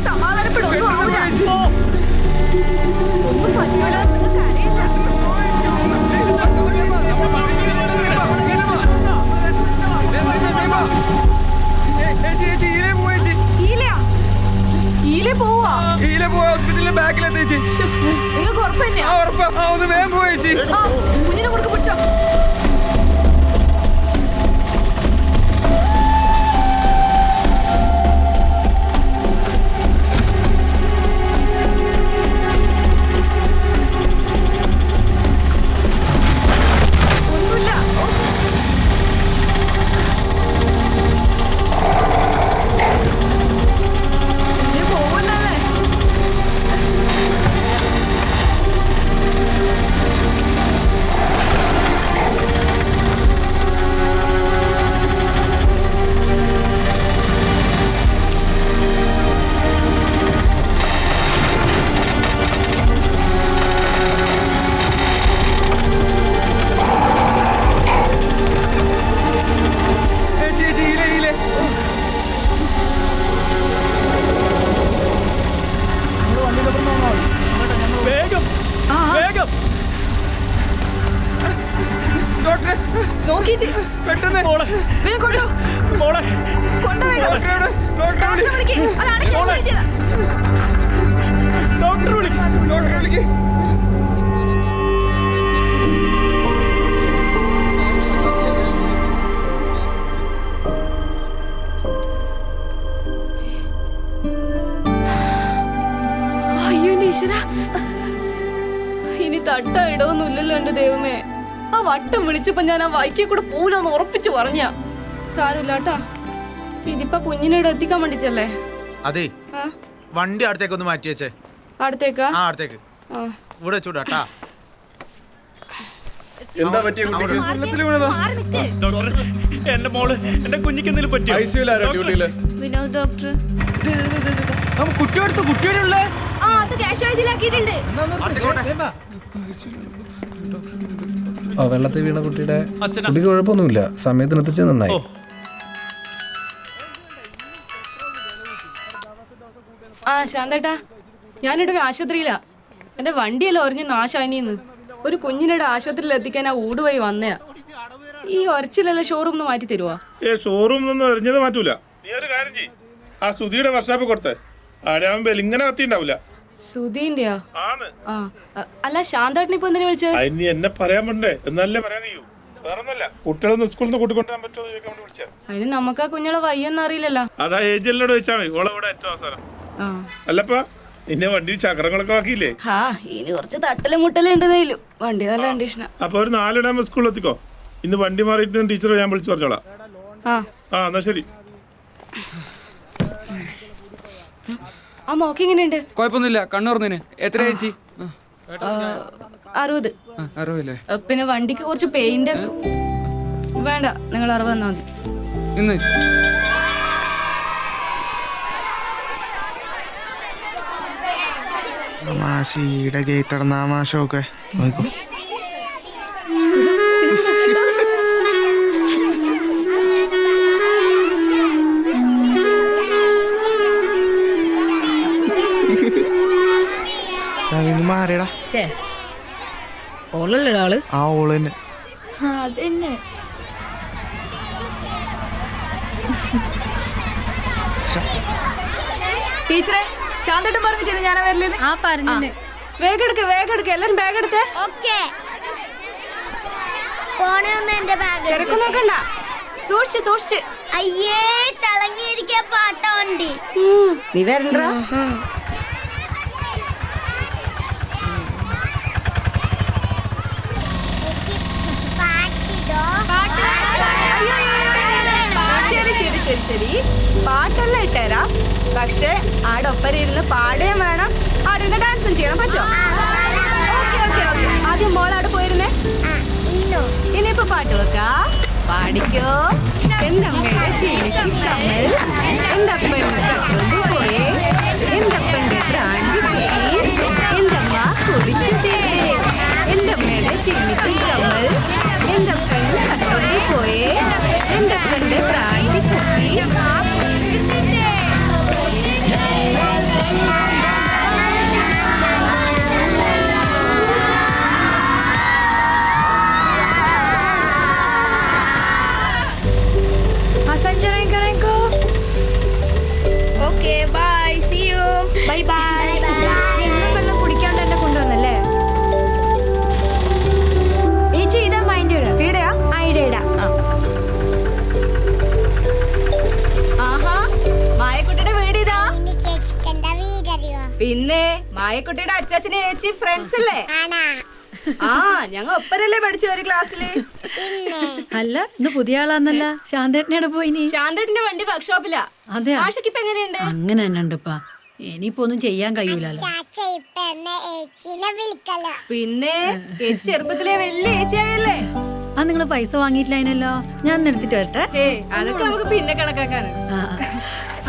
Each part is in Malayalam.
സമാധാനപ്പെടും. ഒന്നും പറ്റൂല. ഹോസ്പിറ്റലിലെ ബാക്കിലെത്തിച്ച് നിങ്ങൾക്ക് ഉറപ്പ് തന്നെയാ? ഒന്ന് വേഗം പോയേച്ചി. കുഞ്ഞിനെ മുറുക്ക് പിടിച്ചോ. ഇനി തട്ട ഇടവൊന്നുമില്ലല്ലോ എന്റെ ദൈവമേ. ആ വട്ടം വിളിച്ചപ്പോ ഞാൻ ആ വൈക്കി കൂടെ പൂലൊന്ന് ഉറപ്പിച്ചു പറഞ്ഞ. സാരമില്ലാട്ടാ, ഇതിപ്പോ കുഞ്ഞിനെ എത്തിക്കാൻ വേണ്ടിട്ടല്ലേ. അതെ, വണ്ടി അടുത്തേക്ക് ഒന്ന് മാറ്റി വെച്ചേ. അടുത്തേക്കാ? അടുത്തേക്ക് ഇവിടെ ചൂടാട്ടാ. എന്താ പറ്റിയ എന്റെ മോള് എന്റെ കുഞ്ഞിക്ക് എന്തെങ്കിലും പറ്റിയോ? വിനോദ് ഡോക്ടർ. കുട്ടിയോടുത്ത് കുട്ടിയോടുള്ള വെള്ളത്തിൽ വീണ കുട്ടിയുടെ കുട്ടിക്ക് കുഴപ്പമൊന്നുമില്ല. സമയത്തിന് എത്തിച്ച് നന്നായി. ആ ശാന്തേട്ടാ, ഞാനിവിടെ ഒരു ആശുപത്രിയിലാ. എന്റെ വണ്ടിയെല്ലാം ഒരിഞ്ഞ് നാശാനിന്ന്. ഒരു കുഞ്ഞിനെ ആശുപത്രിയിൽ എത്തിക്കാൻ ആ ഊടുവഴി വന്നയാ. ഈ ഒരച്ചിലെല്ലാം ഷോറൂം മാറ്റി തരുവാ? ഷോറൂം ഒരിഞ്ഞത് മാറ്റൂല. നീ ഒരു കാര്യം ചെയ്യ്, ആ സുധിയുടെ വർക്ക്ഷോപ്പ് കൊടുത്തേ. ആടാകുമ്പോ ഇങ്ങനെ കത്തിണ്ടാവൂല. സുധീന്റെയാ? അല്ല, ശാന്തേട്ടൻ ഇപ്പൊ എന്തിനാ വിളിച്ചത്? നീ എന്നെ പറയാൻ പറ്റേ എന്നല്ലേ പറയാൻ കഴിയൂ. വേറൊന്നല്ല, കുട്ടികളൊന്ന് സ്കൂളിൽ നിന്ന് കൂട്ടിക്കൊണ്ടുവരാൻ പറ്റുമോ വിളിച്ചാ. അതിന് നമുക്ക് ആ കുഞ്ഞോളെ വയ്യെന്ന് അറിയില്ലല്ലോ. അതാ ഏജന്റിനോട് വെച്ചാൽ മതി. ഓളവിടെ ഏറ്റവും അവസാനം. അല്ലപ്പാ, നിന്നെ വണ്ടി ചക്രങ്ങളൊക്കെ ആക്കിയില്ലേ? ഇനി കുറച്ച് തട്ടലും മുട്ടലും ഉണ്ടെന്നേലും. വണ്ടി നല്ല കണ്ടീഷനാ. അപ്പൊ ഒരു 4 സ്കൂളിൽ എത്തിക്കോ. ഇന്ന് വണ്ടി മാറിയിട്ട് ടീച്ചർ ഞാൻ വിളിച്ചു പറഞ്ഞോളാം. എന്നാ ശരി. ആ മോക്ക് എങ്ങനെയുണ്ട്? കുഴപ്പമൊന്നുമില്ല. കണ്ണൂർന്നിന് എത്ര ചേച്ചി? 60. 60 പിന്നെ വണ്ടിക്ക് കുറച്ച് പെയിന്റ് വേണ്ട, നിങ്ങൾ 60 തന്നാ മതി. ഇന്ന് മാഷിയുടെ ഗേറ്റ് അടന്ന മാഷൊക്കെ നോക്കൂ. മാറിയടാ. ഓളല്ലേ ആള്? ആ ഓള് തന്നെ. അതന്നെ. ടീച്ചറെ, ശാന്തട്ടും പറഞ്ഞിട്ടില്ല ഞാനാ വരലെന്ന്. വേഗം എടുക്ക എല്ലാരും ബാഗ് എടുത്തേ. തിരക്ക് നോക്കണ്ട, സൂക്ഷിച്ച്. അയ്യേ, ചളങ്ങിയിരിക്കാ പാട്ടോണ്ടി. നീ വരണ്ട. ശരി, പാട്ടെല്ലാം ഇട്ടുതരാം. പക്ഷെ ആടെ ഒപ്പര ഇരുന്ന് പാടുകയും വേണം, ആടെ ഇരുന്ന് ഡാൻസും ചെയ്യണം. പറ്റോ? ഓക്കെ. ആദ്യം മോളാടെ പോയിരുന്നേ. ഇനിയിപ്പോ പാട്ട് വെക്കാ. പാടിക്കോ. എന്നമ്മയുടെ ജീവിതം കമ്മൽ, എന്തപ്പൻ്റെ കട്ടൊന്നു പോയേ, എന്തപ്പൻ്റെ ബ്രാൻഡ് എന്തമ്മ കുടിച്ചു തേ, എന്തമ്മയുടെ ജീവിതം കമ്മൽ. പിന്നെ മായക്കുട്ടിയുടെ അച്ചാച്ചനെ ചേച്ചി ഫ്രണ്ട്സ് അല്ലേ? ആണാ ആ ഞങ്ങൾ ഒപ്പരല്ലേ പഠിച്ചു ഒരു ക്ലാസ്സില്. അല്ല ഇന്ന് പുതിയ ആളാന്നല്ല. ശാന്തേട്ടനോട് പോയിനി. ശാന്തേട്ടന്റെ വണ്ടി വർക്ക്ഷോപ്പിലാ. അതെ ആഷയ്ക്ക് ഇപ്പൊ എങ്ങനെയുണ്ട്? അങ്ങനെ തന്നെ ഉണ്ടിപ്പാ. ഇനിയിപ്പോ ഒന്നും ചെയ്യാൻ കഴിയൂലല്ലോ. ചാച്ച ഇപ്പൊ എന്നെ ഏച്ചിനെ വിളിക്കലോ. പിന്നെ ചേച്ചി ചെറുപ്പത്തിലെ വലിയ ചേച്ചിയായല്ലേ? ആ നിങ്ങള് പൈസ വാങ്ങിയിട്ടില്ലല്ലോ. ഞാൻ ഒന്ന് എടുത്തിട്ട് വരട്ടെ. അതൊക്കെ നമുക്ക് പിന്നെ കണക്കാക്കാണ്.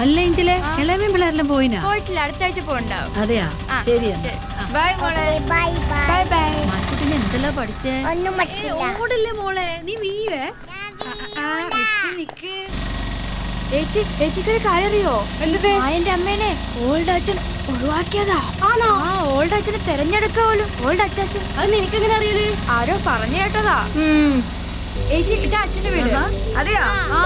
അല്ല എഞ്ചിലെ ഇളയമീൻ പിള്ളേരെല്ലാം പോയിനാ? പോയിട്ടില്ല, അടുത്ത ആഴ്ച പോണ്ടാവും. അതെയാ ശരി എന്നാ. ബൈ മോളെ. Bye bye bye. മാറ്റുട്ടിനെ എന്തെല്ലാം പഠിച്ചേ? ഒന്നും പറ്റില്ല. ഓടല്ലേ മോളെ നീ വീവേ. ചേച്ചിക്കൊരു കാര്യം അറിയോ? എന്ത്? മായന്റെ അമ്മേനെ ഓൾഡ് അച്ഛൻ ഒഴിവാക്കിയതാ. ആണോ? ആ ഓൾഡ് അച്ഛനെ തെരഞ്ഞെടുക്കുക പോലും ഓൾഡ് അച്ഛൻ അത് നിനക്കെങ്ങനെ അറിയല്? ആരോ പറഞ്ഞു കേട്ടതാ. ചേച്ചി ഇതാ അച്ഛന്റെ വീട്. അതെയാ? ആ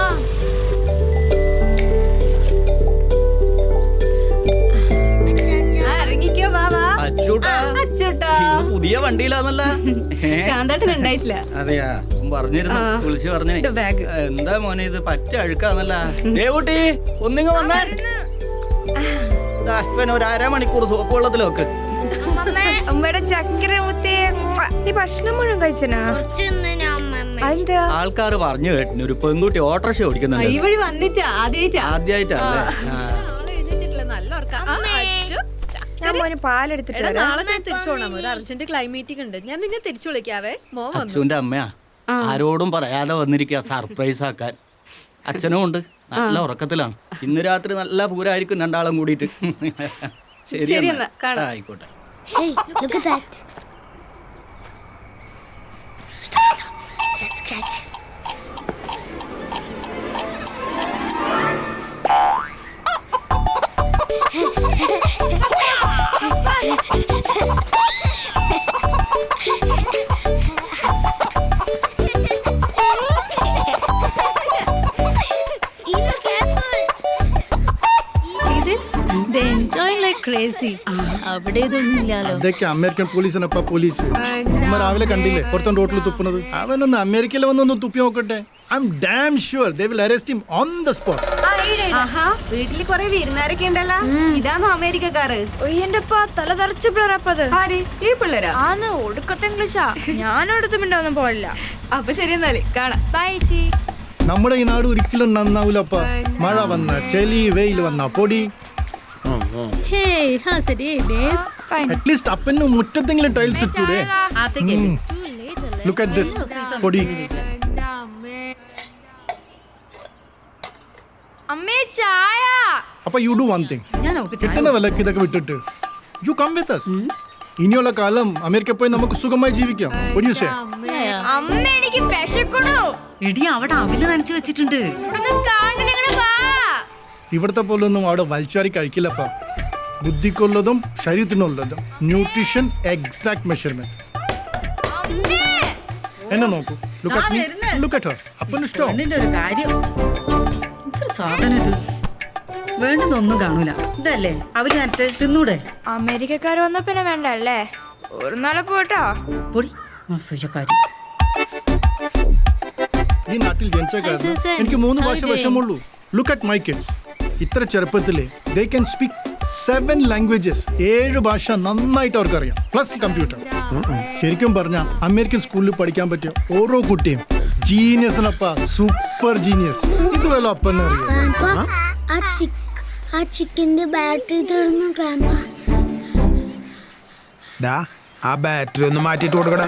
ഇറങ്ങിക്കോ. വാ വാ. അച്ചൂട്ടാ അച്ചൂട്ടാ. ഇന്ന് പുതിയ വണ്ടിയിലാന്നല്ല. ശാന്തേട്ടൻ ഉണ്ടായിട്ടില്ല. അതെയാ പറഞ്ഞിരുന്നു, വിളിച്ചു പറഞ്ഞു. ഇത് ബാഗ്. എന്താ മോനെ ഇത് പറ്റ അഴുക്കാന്നല്ല. ദേവൂട്ടി ഒന്നിങ്ങ വന്നാൽ ഇവൻ ഒരു അരമണിക്കൂർ സോപ്പ് വെള്ളത്തിൽ വെക്ക്. അമ്മയുടെ ചക്കര മുത്തേ, നീ ഭക്ഷണം മുഴുവൻ കഴിച്ചനാ? അതെന്താ? ആൾക്കാർ പറഞ്ഞു കേട്ടിന് ഒരു പെൺകുട്ടി ഓട്ടോറിക്ഷ ഓടിക്കുന്നുണ്ട്. ഈ വഴി വന്നിട്ടാ ആദ്യായിട്ടല്ലേ? ഞാൻ മോന് പാലെടുത്തിട്ട് വരാം. നാളെ ഞാൻ തിരിച്ചു പോണം. ഒരു അർജന്റ് ക്ലൈം മീറ്റിംഗ് ഉണ്ട്. ഞാൻ നിന്നെ തിരിച്ചു വിളിക്കാവേ. മോൻ വന്നു. അച്ഛൻ്റെ അമ്മയാ ആരോടും പറയാതെ വന്നിരിക്കുക സർപ്രൈസ് ആക്കാൻ. അച്ഛനും ഉണ്ട്, നല്ല ഉറക്കത്തിലാണ്. ഇന്ന് രാത്രി നല്ല പൂരായിരിക്കും രണ്ടാളും കൂടിയിട്ട്. ശരി എന്നാ, കാണാം. ആയിക്കോട്ടെ. Hey, look at that. Let's catch. They enjoy like crazy. അവിടെ ഇതൊന്നും ഇല്ലാലോ. അതൊക്കെ അമേരിക്കൻ പോലീസിനപ്പ പോലീസ്. അമ്മ രാവിലെ കണ്ടില്ലേ ഒരുത്തൻ റോട്ടിൽ തുപ്പുന്നത്? അവനൊന്ന് അമേരിക്കയിൽ വന്നൊന്ന് തുപ്പി നോക്കട്ടെ. I M dam sure they will arrest him on the spot. ആഹാ, വീട്ടില് കൊറേ വിരുന്നാരൊക്കെ ഉണ്ടല്ലോ. ഇതാണോ അമേരിക്കക്കാര്? എന്റെ തല തെറിച്ച് പിള്ളേരപ്പത്. ആര്? ഈ പിള്ളേരാ? ആന്ന് ഒടുക്കത്തെ ഇംഗ്ലീഷാ. ഞാനടുത്ത് മിണ്ടൊന്നും പോയില്ല. അപ്പൊ ശരി എന്നാല് കാണാം. ബൈ ചേച്ചി. നമ്മുടെ ഈ നാട് ഒരിക്കലും നന്നാവൂലപ്പ. മഴ വന്ന ചെളി, വെയിൽ വന്ന പൊടി. Hey, how's it babe? At least അപ്പന് മുറ്റത്തെങ്കിലും ടൈൽസ് ഇട്ടൂടെ? ലുക്ക് അറ്റ് ദിസ് പൊടി. അമ്മേ ചായ. അപ്പൊ യു ഡു വൺ തിങ്. കിട്ടുന്ന വിലക്ക് ഇതൊക്കെ വിട്ടിട്ട് യു കം വിത്ത് us. ഇനിയുള്ള കാലം അമേരിക്ക പോയി നമുക്ക് സുഖമായി ജീവിക്കാം. What do you say? അമ്മ എനിക്ക് വിശക്കണു. എടി അവിടെ അവില് നനച്ചു വെച്ചിട്ടുണ്ട്. ഒന്നും കാണുന്നില്ല. വാ. ഇവിടത്തെ പോലൊന്നും അവിടെ വലിച്ചാരി കഴിക്കില്ലപ്പ. ബുദ്ധിക്കുള്ളതും ശരീരത്തിനുള്ളതും ന്യൂട്രീഷൻ എക്സാക്ട് മെഷർമെന്റ്. എന്നെ നോക്കൂ. Look at me, look at Har. അപ്പന് ഇഷ്ടം. ഒരു കാര്യം സാധനം ഇത് വേണ്ടെന്നൊന്നും കാണൂല. ഇതല്ലേ അവര് നനച്ച് തിന്നൂടെ? അമേരിക്കക്കാർ വന്ന പിന്നെ വേണ്ട അല്ലേ? ഒരു നാളെ പോട്ടോ. പൊടി അസൂയക്കാരി. ഈ നാട്ടിൽ ജനിച്ച കാരണം എനിക്ക് 3 ഭാഷ വിഷമുള്ളൂ. Look at my kids. ഇത്ര ചെറുപ്പത്തില് ദേ ക്യാൻ സ്പീക്ക് 7 ലാംഗ്വേജസ്. 7 ഭാഷ നന്നായിട്ട് അവർക്കറിയാം. Plus computer. ശരിക്കും പറഞ്ഞ അമേരിക്കൻ സ്കൂളിൽ പഠിക്കാൻ പറ്റിയ ഓരോ കുട്ടിയും ജീനിയസിനപ്പ. Super genius. ഇത് വല്ല അപ്പനെ അറിയാം. ആ ചിക്കന്റെ ബാറ്ററി തീർന്നു ഗ്രാൻഡ്പാ. ആ ബാറ്ററി ഒന്ന് മാറ്റിട്ട് കൊടുക്കടാ.